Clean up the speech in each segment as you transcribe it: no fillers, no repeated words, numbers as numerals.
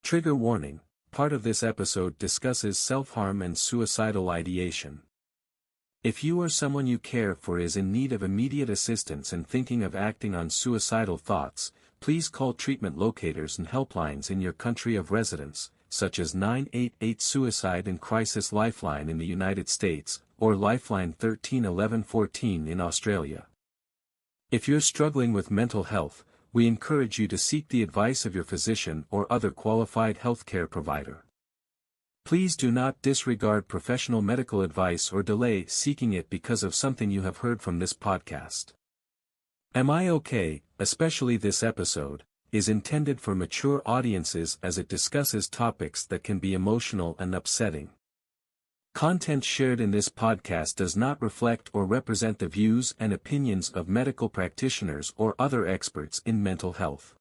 Trigger warning: part of this episode discusses self-harm and suicidal ideation. If you or someone you care for is in need of immediate assistance and thinking of acting on suicidal thoughts, please call treatment locators and helplines in your country of residence, such as 988 Suicide and Crisis Lifeline in the United States, or Lifeline 13 11 14 in Australia. If you're struggling with mental health, we encourage you to seek the advice of your physician or other qualified healthcare provider. Please do not disregard professional medical advice or delay seeking it because of something you have heard from this podcast. Am I Okay, especially this episode, is intended for mature audiences as it discusses topics that can be emotional and upsetting. Content shared in this podcast does not reflect or represent the views and opinions of medical practitioners or other experts in mental health.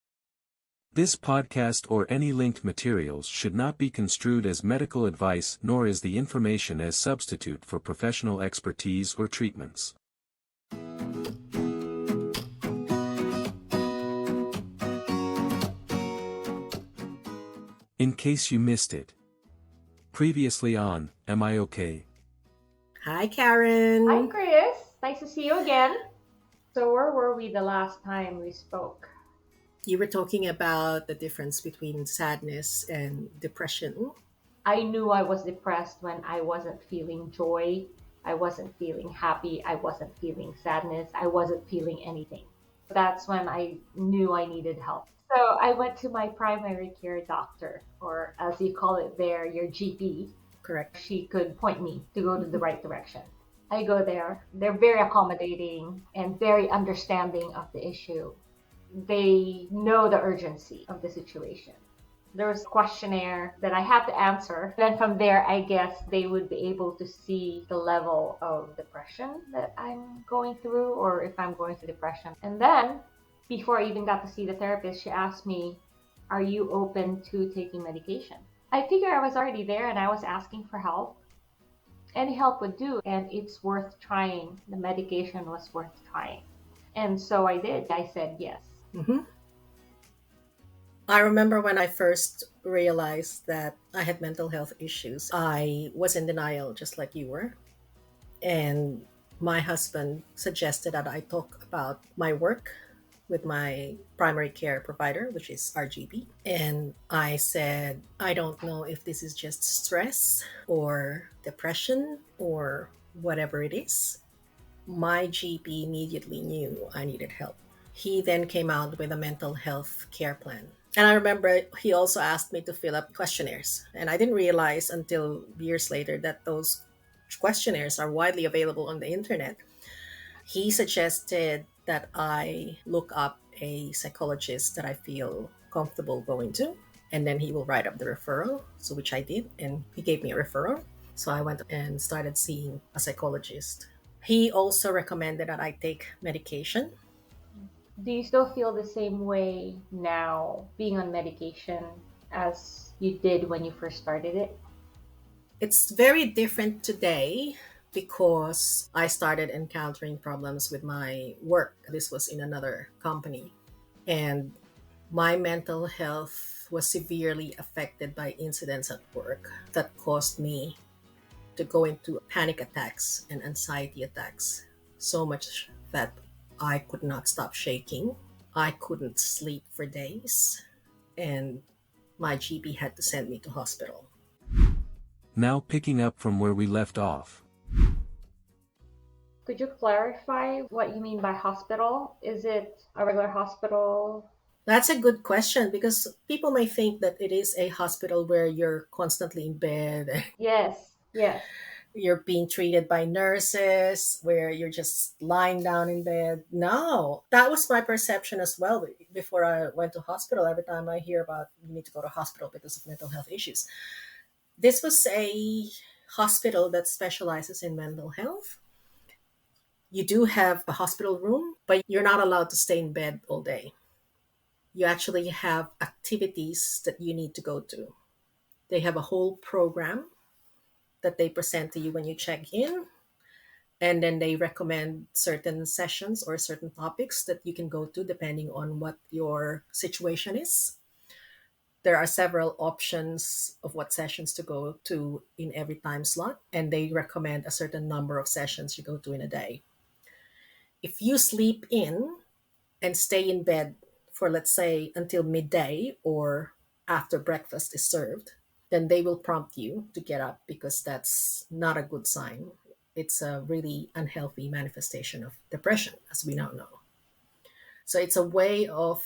This podcast or any linked materials should not be construed as medical advice, nor is the information as substitute for professional expertise or treatments. In case you missed it. Previously on, Am I Okay? Hi, Karen. Hi, Chris. Nice to see you again. So where were we the last time we spoke? You were talking about the difference between sadness and depression. I knew I was depressed when I wasn't feeling joy. I wasn't feeling happy. I wasn't feeling sadness. I wasn't feeling anything. That's when I knew I needed help. So I went to my primary care doctor, or as you call it there, your GP. Correct. She could point me to go to the right direction. I go there. They're very accommodating and very understanding of the issue. They know the urgency of the situation. There was a questionnaire that I had to answer. Then from there, I guess they would be able to see the level of depression that I'm going through, or if I'm going through depression. And then, before I even got to see the therapist, she asked me, "Are you open to taking medication?" I figured I was already there and I was asking for help. Any help would do, and it's worth trying. The medication was worth trying. And so I did. I said yes. Mm-hmm. I remember when I first realized that I had mental health issues, I was in denial just like you were. And my husband suggested that I talk about my work with my primary care provider, which is RGB. And I said, I don't know if this is just stress or depression or whatever it is. My GP immediately knew I needed help. He then came out with a mental health care plan. And I remember he also asked me to fill up questionnaires. And I didn't realize until years later that those questionnaires are widely available on the internet. He suggested that I look up a psychologist that I feel comfortable going to, and then he will write up the referral, so which I did, and he gave me a referral. So I went and started seeing a psychologist. He also recommended that I take medication. Do you still feel the same way now, being on medication, as you did when you first started it? It's very different today because I started encountering problems with my work. This was in another company. And my mental health was severely affected by incidents at work that caused me to go into panic attacks and anxiety attacks. So much that I could not stop shaking. I couldn't sleep for days. And my GP had to send me to hospital. Now picking up from where we left off. Could you clarify what you mean by hospital? Is it a regular hospital? That's a good question because people may think that it is a hospital where you're constantly in bed. Yes. You're being treated by nurses, where you're just lying down in bed. No, that was my perception as well before I went to hospital. Every time I hear about you need to go to hospital because of mental health issues. This was a hospital that specializes in mental health. You do have a hospital room, but you're not allowed to stay in bed all day. You actually have activities that you need to go to. They have a whole program that they present to you when you check in. And then they recommend certain sessions or certain topics that you can go to depending on what your situation is. There are several options of what sessions to go to in every time slot, and they recommend a certain number of sessions you go to in a day. If you sleep in and stay in bed for, let's say, until midday or after breakfast is served, then they will prompt you to get up because that's not a good sign. It's a really unhealthy manifestation of depression, as we now know. So it's a way of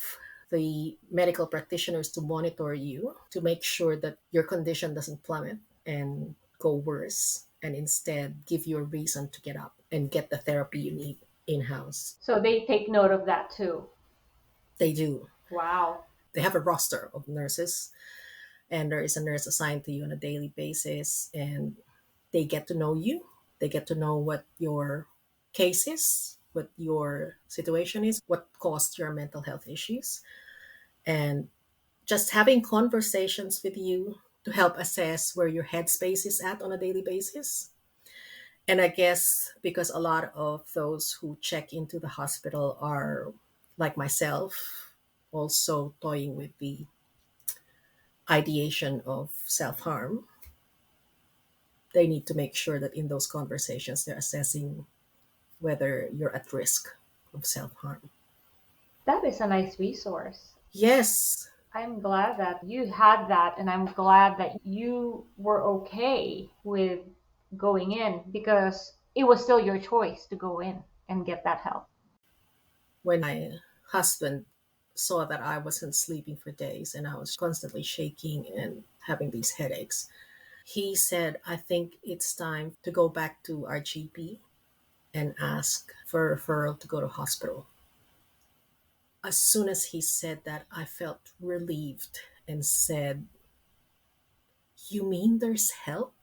the medical practitioners to monitor you to make sure that your condition doesn't plummet and go worse, and instead give you a reason to get up and get the therapy you need in house. So they take note of that too. They do. Wow. They have a roster of nurses, and there is a nurse assigned to you on a daily basis, and they get to know you. They get to know what your case is, what your situation is, what caused your mental health issues, and just having conversations with you to help assess where your headspace is at on a daily basis. And I guess because a lot of those who check into the hospital are like myself, also toying with the ideation of self harm, they need to make sure that in those conversations they're assessing whether you're at risk of self harm. That is a nice resource. Yes, I'm glad that you had that, and I'm glad that you were okay with going in because it was still your choice to go in and get that help. when my husband saw that I wasn't sleeping for days and I was constantly shaking and having these headaches, he said, I think it's time to go back to our GP and ask for a referral to go to hospital. As soon as he said that, I felt relieved and said, you mean there's help?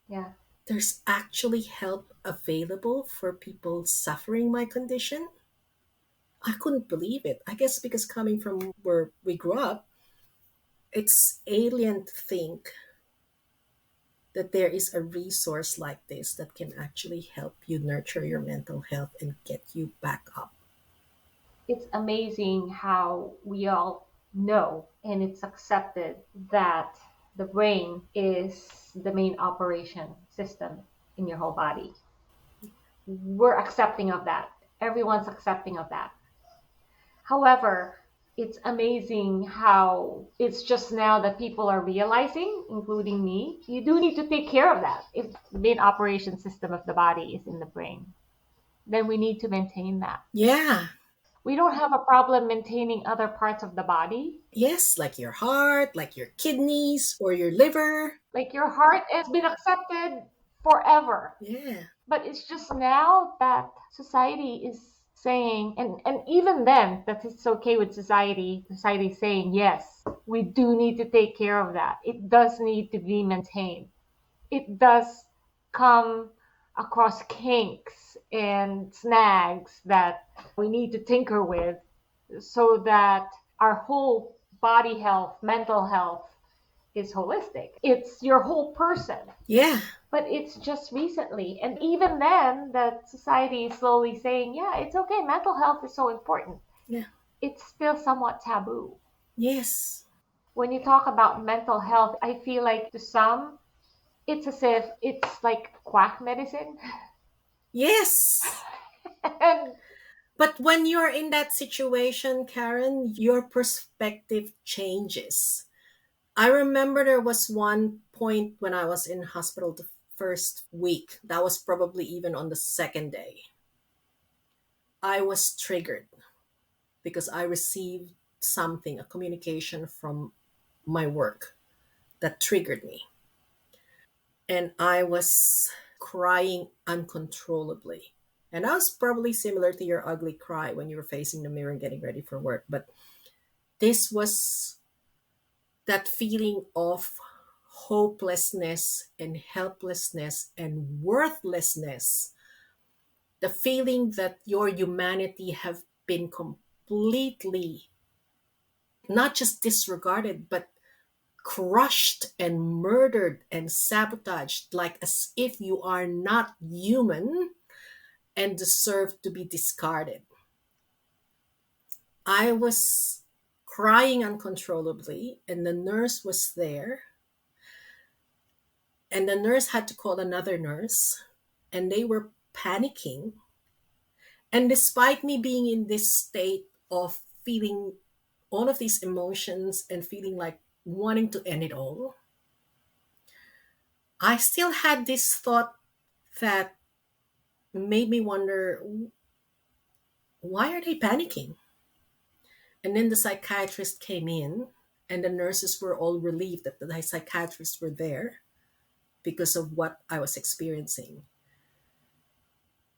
Yeah. There's actually help available for people suffering my condition? I couldn't believe it. I guess because coming from where we grew up, it's alien to think that there is a resource like this that can actually help you nurture your mental health and get you back up. It's amazing how we all know and it's accepted that the brain is the main operation system in your whole body. We're accepting of that. Everyone's accepting of that. However, it's amazing how it's just now that people are realizing, including me, you do need to take care of that. If the main operation system of the body is in the brain, then we need to maintain that. Yeah. We don't have a problem maintaining other parts of the body. Yes, like your heart, like your kidneys or your liver. Like your heart has been accepted forever. Yeah. But it's just now that society is saying, and even then, that it's okay with society. Society is saying, yes, we do need to take care of that. It does need to be maintained. It does come across kinks and snags that we need to tinker with so that our whole body health, mental health is holistic. It's your whole person. Yeah. But it's just recently. And even then, that society is slowly saying, yeah, it's okay. Mental health is so important. Yeah. It's still somewhat taboo. Yes. When you talk about mental health, I feel like to some, it's as if it's like quack medicine. Yes. And But when you're in that situation, Karen, your perspective changes. I remember there was one point when I was in hospital the first week. That was probably even on the second day. I was triggered because I received something, a communication from my work that triggered me. And I was crying uncontrollably. And that was probably similar to your ugly cry when you were facing the mirror and getting ready for work. But this was that feeling of hopelessness and helplessness and worthlessness. The feeling that your humanity have been completely not just disregarded, but crushed and murdered and sabotaged, like as if you are not human and deserve to be discarded. I was crying uncontrollably, and the nurse was there, and the nurse had to call another nurse, and they were panicking. And despite me being in this state of feeling all of these emotions and feeling like wanting to end it all, I still had this thought that made me wonder, why are they panicking? And then the psychiatrist came in, and the nurses were all relieved that the psychiatrists were there because of what I was experiencing.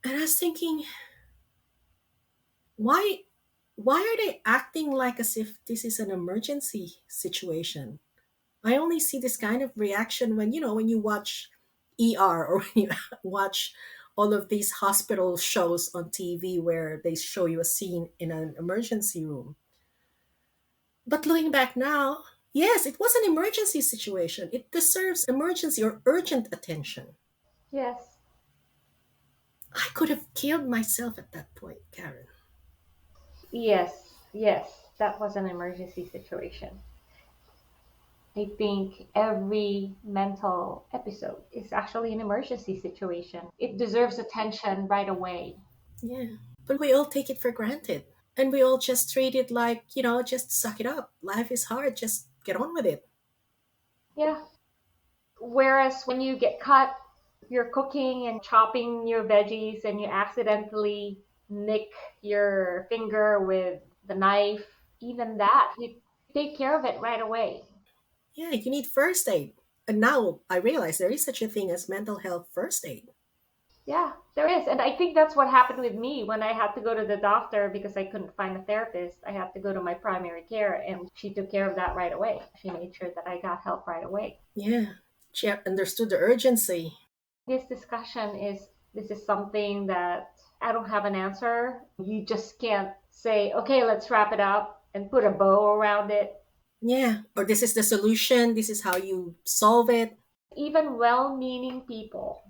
And I was thinking, why are they acting like as if this is an emergency situation? I only see this kind of reaction when, when you watch ER, or when you watch all of these hospital shows on TV where they show you a scene in an emergency room. But looking back now, yes, it was an emergency situation. It deserves emergency or urgent attention. Yes. I could have killed myself at that point, Karen. Yes. Yes. That was an emergency situation. I think every mental episode is actually an emergency situation. It deserves attention right away. Yeah. But we all take it for granted. And we all just treat it like, just suck it up. Life is hard. Just get on with it. Yeah. Whereas when you get caught, you're cooking and chopping your veggies and you accidentally nick your finger with the knife, even that, you take care of it right away. Yeah, you need first aid. And now I realize there is such a thing as mental health first aid. Yeah, there is. And I think that's what happened with me when I had to go to the doctor because I couldn't find a therapist. I had to go to my primary care, and she took care of that right away. She made sure that I got help right away. Yeah, she understood the urgency. This discussion is this is something that I don't have an answer. You just can't say, okay, let's wrap it up and put a bow around it. Yeah, or this is the solution. This is how you solve it. Even well meaning people,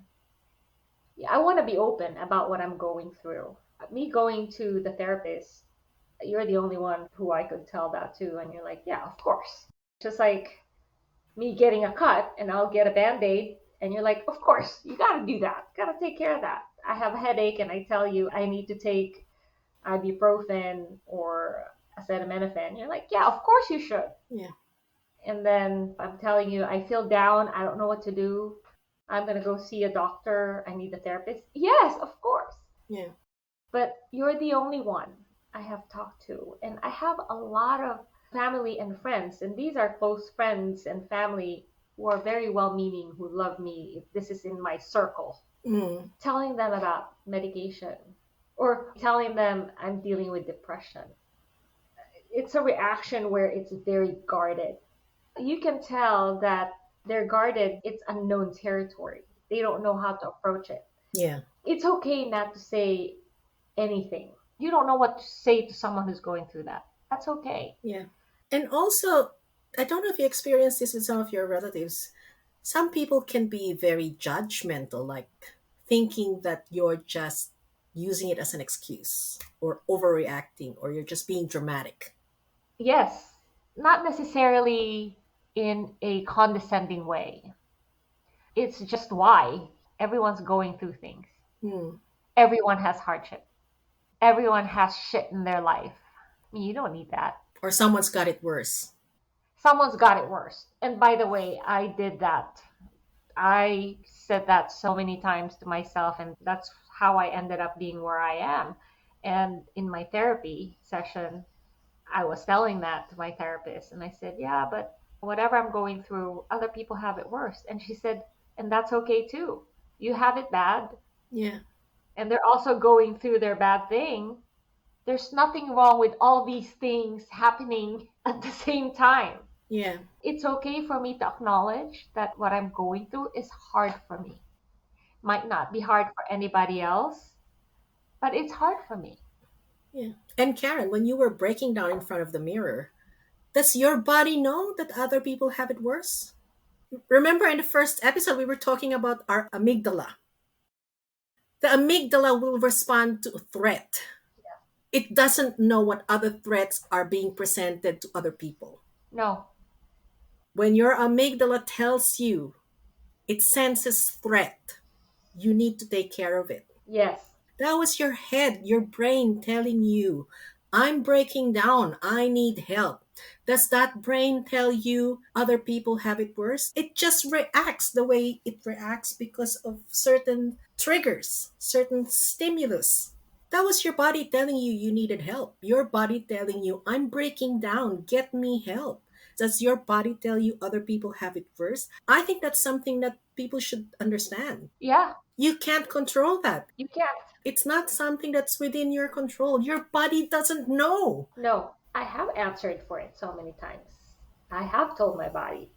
I want to be open about what I'm going through. Me going to the therapist, you're the only one who I could tell that to. And you're like, yeah, of course. Just like me getting a cut and I'll get a band aid. And you're like, of course, you got to do that. Got to take care of that. I have a headache and I tell you I need to take ibuprofen or acetaminophen. You're like, yeah, of course you should. Yeah. And then I'm telling you, I feel down. I don't know what to do. I'm going to go see a doctor. I need a therapist. Yes, of course. Yeah. But you're the only one I have talked to. And I have a lot of family and friends. And these are close friends and family who are very well meaning, who love me. If this is in my circle. Telling them about medication or telling them I'm dealing with depression. It's a reaction where it's very guarded. You can tell that they're guarded. It's unknown territory. They don't know how to approach it. Yeah. It's okay not to say anything. You don't know what to say to someone who's going through that. That's okay. Yeah. And also, I don't know if you experienced this with some of your relatives. Some people can be very judgmental, like thinking that you're just using it as an excuse or overreacting or you're just being dramatic. Yes, not necessarily in a condescending way. It's just why everyone's going through things. Everyone has hardship. Everyone has shit in their life. I mean, you don't need that. Or someone's got it worse. Someone's got it worse. And by the way, I did that. I said that so many times to myself, and that's how I ended up being where I am. And in my therapy session, I was telling that to my therapist, and I said, yeah, but whatever I'm going through, other people have it worse. And she said, and that's okay too. You have it bad. Yeah. And they're also going through their bad thing. There's nothing wrong with all these things happening at the same time. Yeah. It's okay for me to acknowledge that what I'm going through is hard for me. Might not be hard for anybody else, but it's hard for me. Yeah. And Karen, when you were breaking down in front of the mirror, does your body know that other people have it worse? Remember in the first episode, we were talking about our amygdala. The amygdala will respond to a threat. It doesn't know what other threats are being presented to other people. No. When your amygdala tells you it senses threat, you need to take care of it. Yes. That was your head, your brain telling you, I'm breaking down, I need help. Does that brain tell you other people have it worse? It just reacts the way it reacts because of certain triggers, certain stimulus. That was your body telling you you needed help. Your body telling you, I'm breaking down, get me help. Does your body tell you other people have it worse? I think that's something that people should understand. Yeah, You can't control that. you can't. It's not something that's within your control. Your body doesn't know. No, I have answered for it so many times. I have told my body.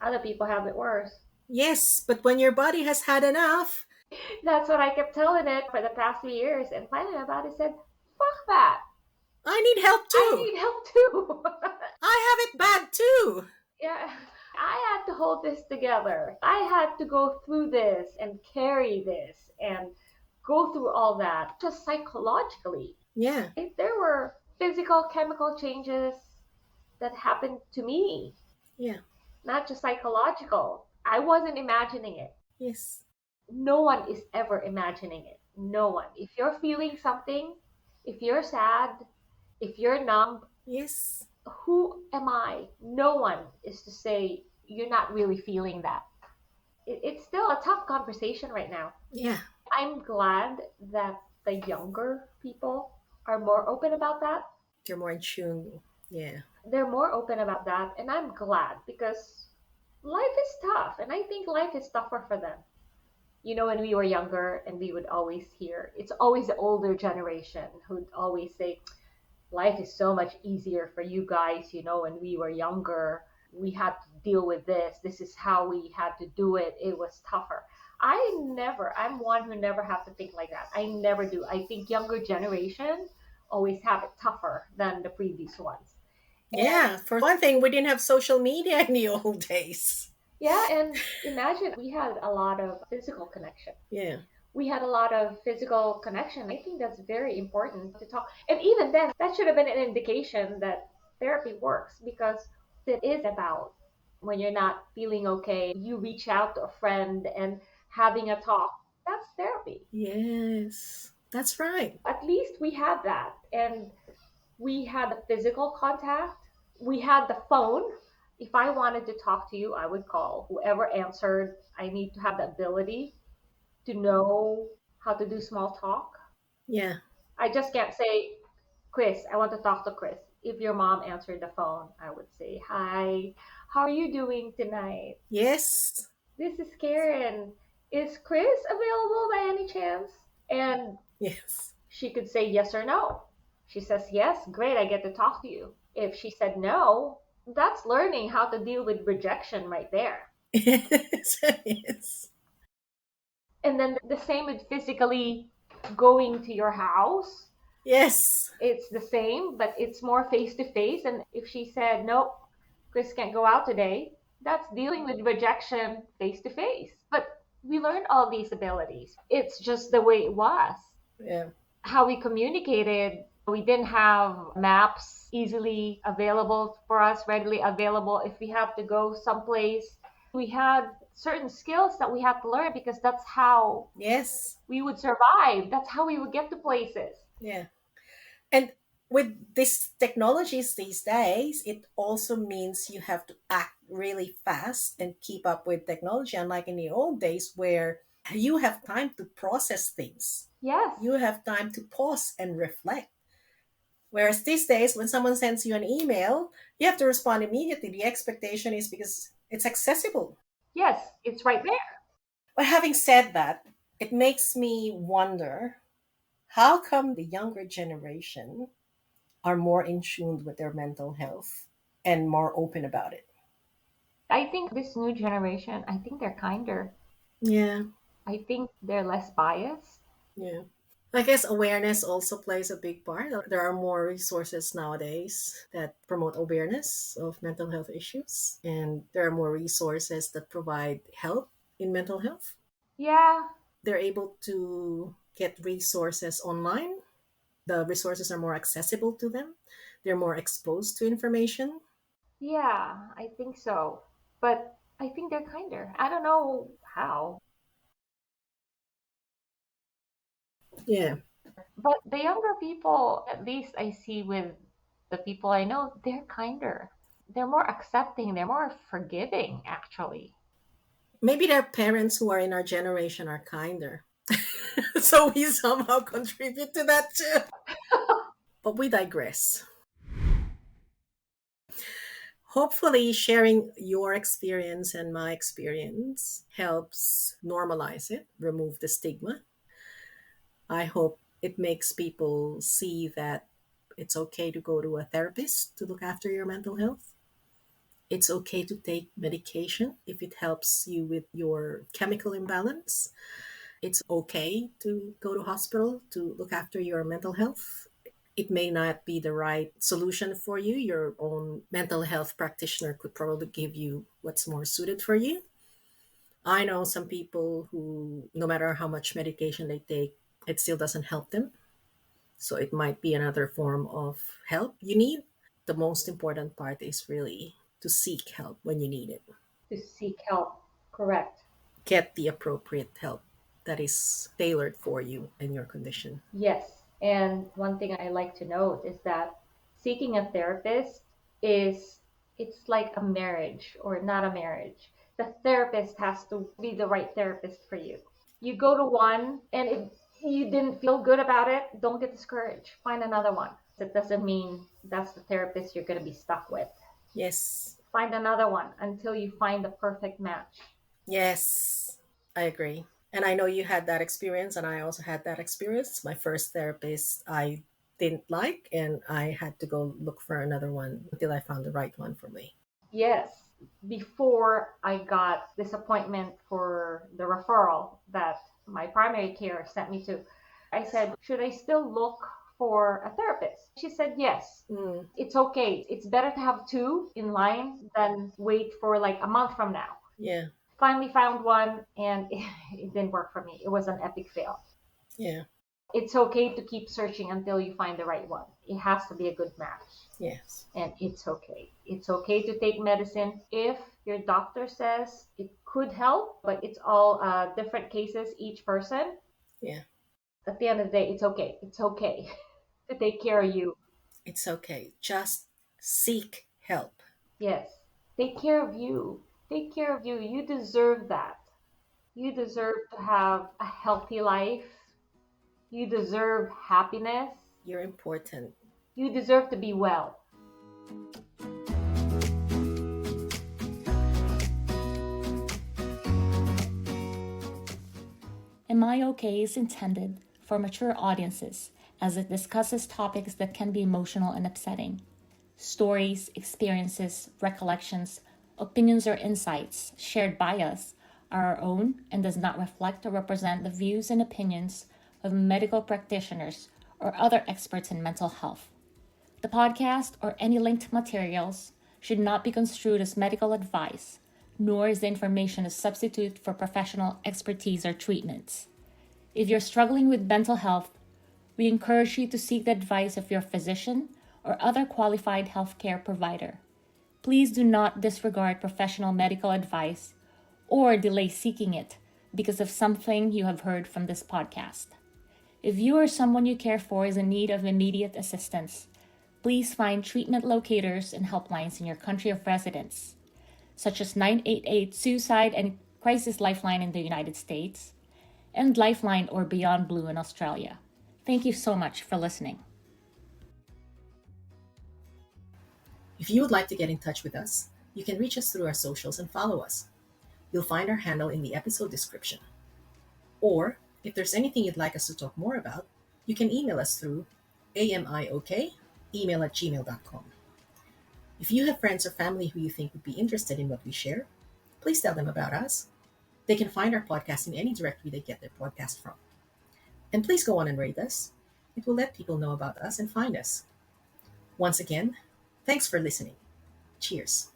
Other people have it worse. Yes, but when your body has had enough, That's what I kept telling it for the past 3 years. And finally, my body said, fuck that. I need help I too. need help too. I have it bad too. Yeah. I had to hold this together. I had to go through this and carry this and go through all that just psychologically. Yeah, If there were physical, chemical changes that happened to me, yeah, not just psychological, I wasn't imagining it. yes, No one is ever imagining it. No one. If you're feeling something, if you're sad, if you're numb, yes, who am I? No one is to say you're not really feeling that. It's still a tough conversation right now. yeah. I'm glad that the younger people are more open about that. You're more in tune. Yeah, They're more open about that, and I'm glad because life is tough, and I think life is tougher for them. When we were younger and we would always hear, it's always the older generation who'd always say, life is so much easier for you guys. When we were younger, we had to deal with this. This is how we had to do it. It was tougher. I'm one who never have to think like that. I never do. I think younger generation always have it tougher than the previous ones. yeah. For one thing, we didn't have social media in the old days. Yeah, and imagine we had a lot of physical connection. Yeah, We had a lot of physical connection. I think that's very important to talk. And even then, that should have been an indication that therapy works because it is about when you're not feeling okay, you reach out to a friend and having a talk. That's therapy. yes, that's right. At least we had that. And we had the physical contact, we had the phone. If I wanted to talk to you, I would call. Whoever answered, I need to have the ability to know how to do small talk. Yeah, I just can't say, Chris, I want to talk to Chris. If your mom answered the phone, I would say, hi, how are you doing tonight? yes, This is Karen. Is Chris available by any chance? And yes. she could say yes or no. She says yes, great, I get to talk to you. If she said no, that's learning how to deal with rejection right there. Yes, yes, And then the same with physically going to your house. yes, It's the same, but it's more face to face. And if she said, nope, Chris can't go out today, that's dealing with rejection face to face. But we learned all these abilities. It's just the way it was. yeah, How we communicated, we didn't have maps easily available for us, readily available. If we have to go someplace, we had certain skills that we had to learn because that's how yes, we would survive. That's how we would get to places. yeah. And with these technologies these days, it also means you have to act really fast and keep up with technology, unlike in the old days where you have time to process things. Yes. You have time to pause and reflect. Whereas these days, when someone sends you an email, you have to respond immediately. The expectation is because it's accessible. Yes, it's right there. But having said that, it makes me wonder how come the younger generation are more in tune with their mental health and more open about it? I think this new generation, I think they're kinder. Yeah, I think they're less biased. yeah. I guess awareness also plays a big part. There are more resources nowadays that promote awareness of mental health issues, and there are more resources that provide help in mental health. Yeah, They're able to get resources online. The resources are more accessible to them. They're more exposed to information. Yeah, I think so. But I think they're kinder. I don't know how. Yeah. But the younger people, at least I see with the people I know, they're kinder. They're more accepting. They're more forgiving, actually. Maybe their parents who are in our generation are kinder. So we somehow contribute to that too. But we digress. Hopefully, sharing your experience and my experience helps normalize it, remove the stigma. I hope it makes people see that it's okay to go to a therapist to look after your mental health. It's okay to take medication if it helps you with your chemical imbalance. It's okay to go to hospital to look after your mental health. It may not be the right solution for you. Your own mental health practitioner could probably give you what's more suited for you. I know some people who, no matter how much medication they take, it still doesn't help them. So it might be another form of help you need. The most important part is really to seek help when you need it. To seek help. Correct. Get the appropriate help that is tailored for you and your condition. Yes. And one thing I like to note is that seeking a therapist is it's like a marriage or not a marriage. The therapist has to be the right therapist for you. You go to one and if you didn't feel good about it, don't get discouraged. Find another one. That doesn't mean that's the therapist you're going to be stuck with. Yes. Find another one until you find the perfect match. Yes. I agree. And I know you had that experience, and I also had that experience. My first therapist, I didn't like, and I had to go look for another one until I found the right one for me. Yes, before I got this appointment for the referral that my primary care sent me to, I said, should I still look for a therapist? She said, yes, Mm, it's okay. It's better to have two in line than wait for like a month from now. yeah, Finally found one and it didn't work for me. It was an epic fail. yeah, It's okay to keep searching until you find the right one. It has to be a good match. yes, And it's okay. It's okay to take medicine if your doctor says it could help, but it's all different cases, each person. yeah. At the end of the day, it's okay. It's okay to take care of you. It's okay. Just seek help. Yes. Take care of you. Take care of you. You deserve that. You deserve to have a healthy life. You deserve happiness. You're important. You deserve to be well. Am I Okay is intended for mature audiences as it discusses topics that can be emotional and upsetting. Stories, experiences, recollections, opinions, or insights shared by us are our own and does not reflect or represent the views and opinions of medical practitioners or other experts in mental health. The podcast or any linked materials should not be construed as medical advice, nor is the information a substitute for professional expertise or treatments. If you're struggling with mental health, we encourage you to seek the advice of your physician or other qualified healthcare provider. Please do not disregard professional medical advice or delay seeking it because of something you have heard from this podcast. If you or someone you care for is in need of immediate assistance, please find treatment locators and helplines in your country of residence, such as 988 Suicide and Crisis Lifeline in the United States, and Lifeline or Beyond Blue in Australia. Thank you so much for listening. If you would like to get in touch with us, you can reach us through our socials and follow us. You'll find our handle in the episode description. Or, if there's anything you'd like us to talk more about, you can email us through amiokaemail@gmail.com. If you have friends or family who you think would be interested in what we share, please tell them about us. They can find our podcast in any directory they get their podcast from. And please go on and rate us. It will let people know about us and find us. Once again, thanks for listening. Cheers.